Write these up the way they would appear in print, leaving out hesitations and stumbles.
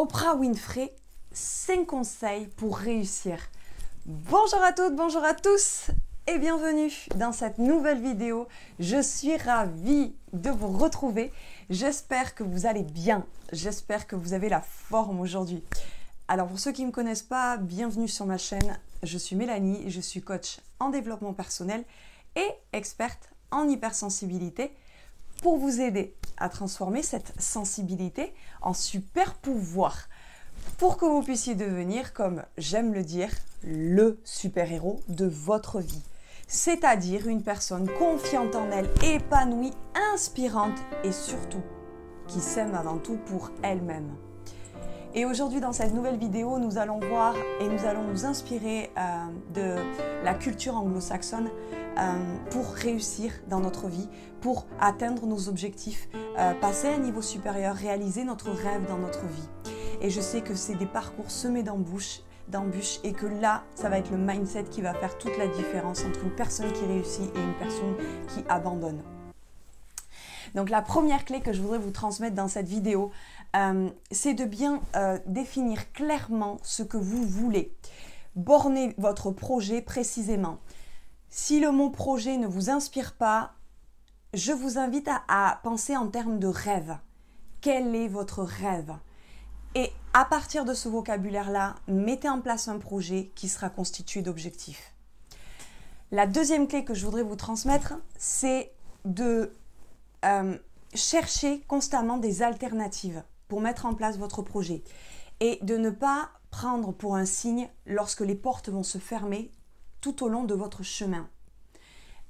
Oprah Winfrey, 5 conseils pour réussir. Bonjour à toutes, bonjour à tous et bienvenue dans cette nouvelle vidéo. Je suis ravie de vous retrouver. J'espère que vous allez bien, j'espère que vous avez la forme aujourd'hui. Alors pour ceux qui ne me connaissent pas, bienvenue sur ma chaîne. Je suis Mélanie, je suis coach en développement personnel et experte en hypersensibilité pour vous aider à transformer cette sensibilité en super pouvoir pour que vous puissiez devenir, comme j'aime le dire, le super-héros de votre vie. C'est-à-dire une personne confiante en elle, épanouie, inspirante et surtout qui s'aime avant tout pour elle-même. Et aujourd'hui, dans cette nouvelle vidéo, nous allons voir et nous allons nous inspirer de la culture anglo-saxonne pour réussir dans notre vie, pour atteindre nos objectifs, passer à un niveau supérieur, réaliser notre rêve dans notre vie. Et je sais que c'est des parcours semés d'embûches et que là, ça va être le mindset qui va faire toute la différence entre une personne qui réussit et une personne qui abandonne. Donc la première clé que je voudrais vous transmettre dans cette vidéo, c'est de bien définir clairement ce que vous voulez. Bornez votre projet précisément. Si le mot projet ne vous inspire pas, je vous invite à penser en termes de rêve. Quel est votre rêve? Et à partir de ce vocabulaire-là, mettez en place un projet qui sera constitué d'objectifs. La deuxième clé que je voudrais vous transmettre, c'est de chercher constamment des alternatives pour mettre en place votre projet et de ne pas prendre pour un signe lorsque les portes vont se fermer tout au long de votre chemin.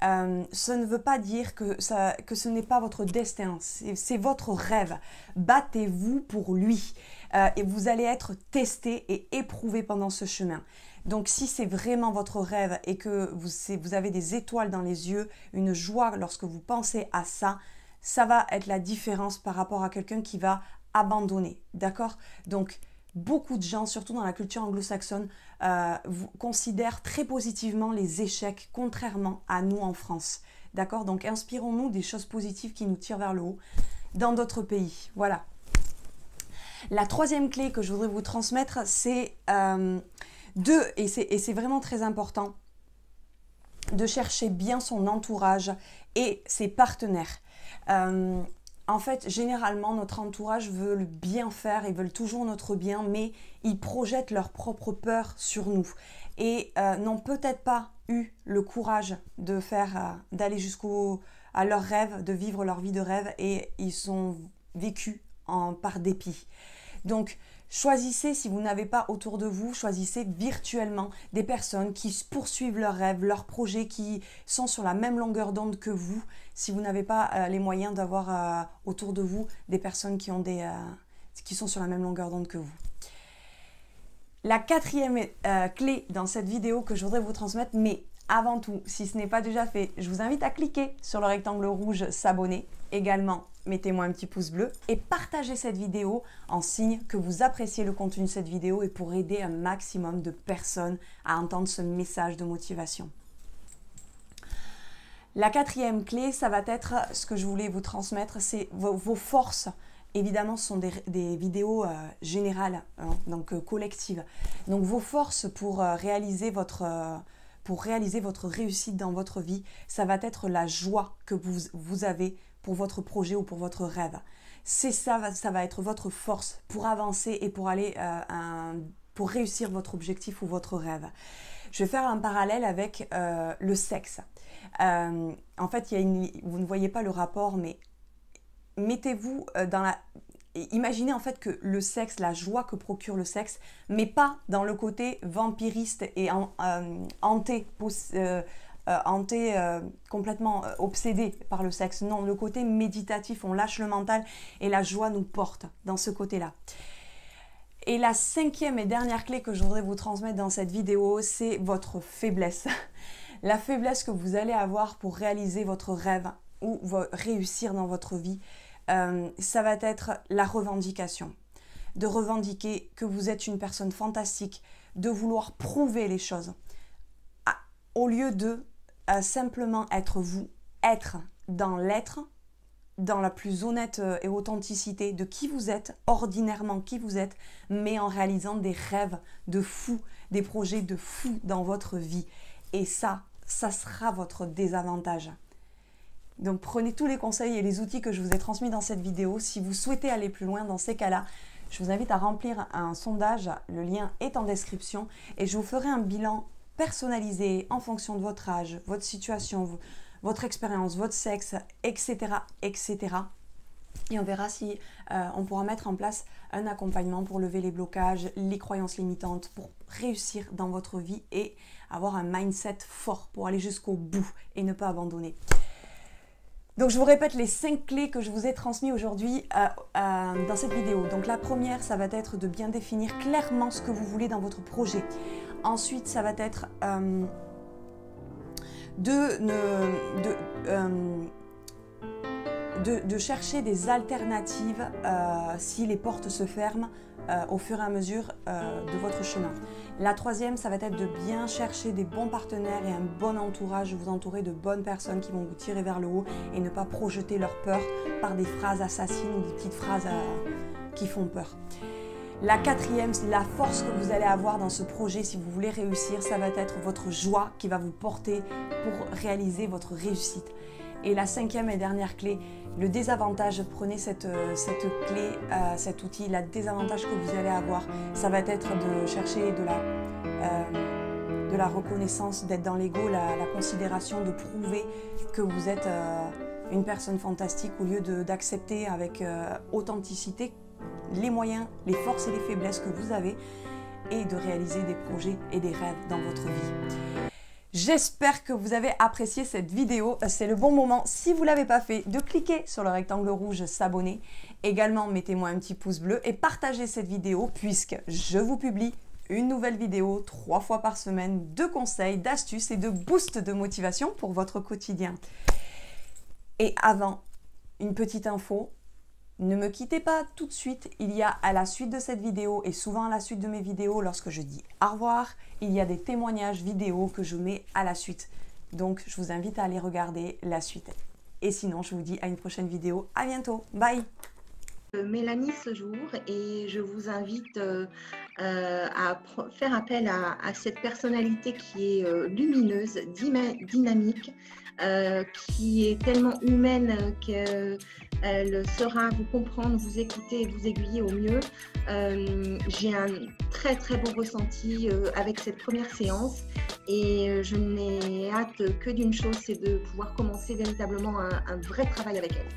Ça ne veut pas dire que ce n'est pas votre destin, c'est votre rêve. Battez-vous pour lui et vous allez être testé et éprouvé pendant ce chemin. Donc si c'est vraiment votre rêve et que vous avez des étoiles dans les yeux, une joie lorsque vous pensez à ça, ça va être la différence par rapport à quelqu'un qui va abandonner, d'accord? Donc beaucoup de gens, surtout dans la culture anglo-saxonne, considèrent très positivement les échecs, contrairement à nous en France. D'accord? Donc, inspirons-nous des choses positives qui nous tirent vers le haut dans d'autres pays. Voilà. La troisième clé que je voudrais vous transmettre, c'est et c'est vraiment très important, de chercher bien son entourage et ses partenaires. En fait, généralement, notre entourage veut le bien faire, ils veulent toujours notre bien, mais ils projettent leur propre peur sur nous et n'ont peut-être pas eu le courage de d'aller à leur rêve, de vivre leur vie de rêve et ils sont vécus par dépit. Donc, choisissez, si vous n'avez pas autour de vous, choisissez virtuellement des personnes qui poursuivent leurs rêves, leurs projets, qui sont sur la même longueur d'onde que vous. Si vous n'avez pas les moyens d'avoir autour de vous des personnes qui sont sur la même longueur d'onde que vous. La quatrième clé dans cette vidéo que je voudrais vous transmettre, mais avant tout, si ce n'est pas déjà fait, je vous invite à cliquer sur le rectangle rouge s'abonner. Également, mettez-moi un petit pouce bleu et partagez cette vidéo en signe que vous appréciez le contenu de cette vidéo et pour aider un maximum de personnes à entendre ce message de motivation. La quatrième clé, ça va être ce que je voulais vous transmettre, c'est vos forces. Évidemment, ce sont des vidéos générales, hein, donc collectives. Donc vos forces pour réaliser votre réussite dans votre vie, ça va être la joie que vous avez pour votre projet ou pour votre rêve. C'est ça, ça va être votre force pour avancer et pour aller pour réussir votre objectif ou votre rêve. Je vais faire un parallèle avec le sexe. En fait, vous ne voyez pas le rapport, mais mettez-vous imaginez en fait que le sexe, la joie que procure le sexe, mais pas dans le côté vampiriste et complètement obsédé par le sexe. Non, le côté méditatif, on lâche le mental et la joie nous porte dans ce côté-là. Et la cinquième et dernière clé que je voudrais vous transmettre dans cette vidéo, c'est votre faiblesse. La faiblesse que vous allez avoir pour réaliser votre rêve ou réussir dans votre vie, ça va être la revendication. De revendiquer que vous êtes une personne fantastique, de vouloir prouver les choses. Au lieu de simplement être vous, être dans l'être, dans la plus honnête et authenticité de qui vous êtes, ordinairement qui vous êtes, mais en réalisant des rêves de fou, des projets de fou dans votre vie. Et ça sera votre désavantage. Donc prenez tous les conseils et les outils que je vous ai transmis dans cette vidéo. Si vous souhaitez aller plus loin dans ces cas-là, je vous invite à remplir un sondage, le lien est en description, et je vous ferai un bilan personnalisé en fonction de votre âge, votre situation, votre expérience, votre sexe, etc., etc. Et on verra si on pourra mettre en place un accompagnement pour lever les blocages, les croyances limitantes, pour réussir dans votre vie et avoir un mindset fort pour aller jusqu'au bout et ne pas abandonner. Donc je vous répète les 5 clés que je vous ai transmises aujourd'hui dans cette vidéo. Donc la première, ça va être de bien définir clairement ce que vous voulez dans votre projet. Ensuite, ça va être de chercher des alternatives si les portes se ferment au fur et à mesure de votre chemin. La troisième, ça va être de bien chercher des bons partenaires et un bon entourage, vous entourer de bonnes personnes qui vont vous tirer vers le haut et ne pas projeter leur peur par des phrases assassines ou des petites phrases qui font peur. La quatrième, la force que vous allez avoir dans ce projet si vous voulez réussir, ça va être votre joie qui va vous porter pour réaliser votre réussite. Et la cinquième et dernière clé, le désavantage, prenez cette clé, cet outil, le désavantage que vous allez avoir, ça va être de chercher de la reconnaissance, d'être dans l'ego, la considération, de prouver que vous êtes une personne fantastique au lieu d'accepter avec authenticité les moyens, les forces et les faiblesses que vous avez et de réaliser des projets et des rêves dans votre vie. J'espère que vous avez apprécié cette vidéo. C'est le bon moment, si vous ne l'avez pas fait, de cliquer sur le rectangle rouge s'abonner. Également, mettez-moi un petit pouce bleu et partagez cette vidéo puisque je vous publie une nouvelle vidéo 3 fois par semaine de conseils, d'astuces et de boost de motivation pour votre quotidien. Et avant, une petite info. Ne me quittez pas tout de suite, il y a à la suite de cette vidéo et souvent à la suite de mes vidéos, lorsque je dis au revoir, il y a des témoignages vidéo que je mets à la suite. Donc je vous invite à aller regarder la suite. Et sinon, je vous dis à une prochaine vidéo. À bientôt. Bye. Mélanie ce jour et je vous invite à faire appel à cette personnalité qui est lumineuse, dynamique, qui est tellement humaine qu'elle saura vous comprendre, vous écouter et vous aiguiller au mieux. J'ai un très bon ressenti avec cette première séance et je n'ai hâte que d'une chose, c'est de pouvoir commencer véritablement un vrai travail avec elle.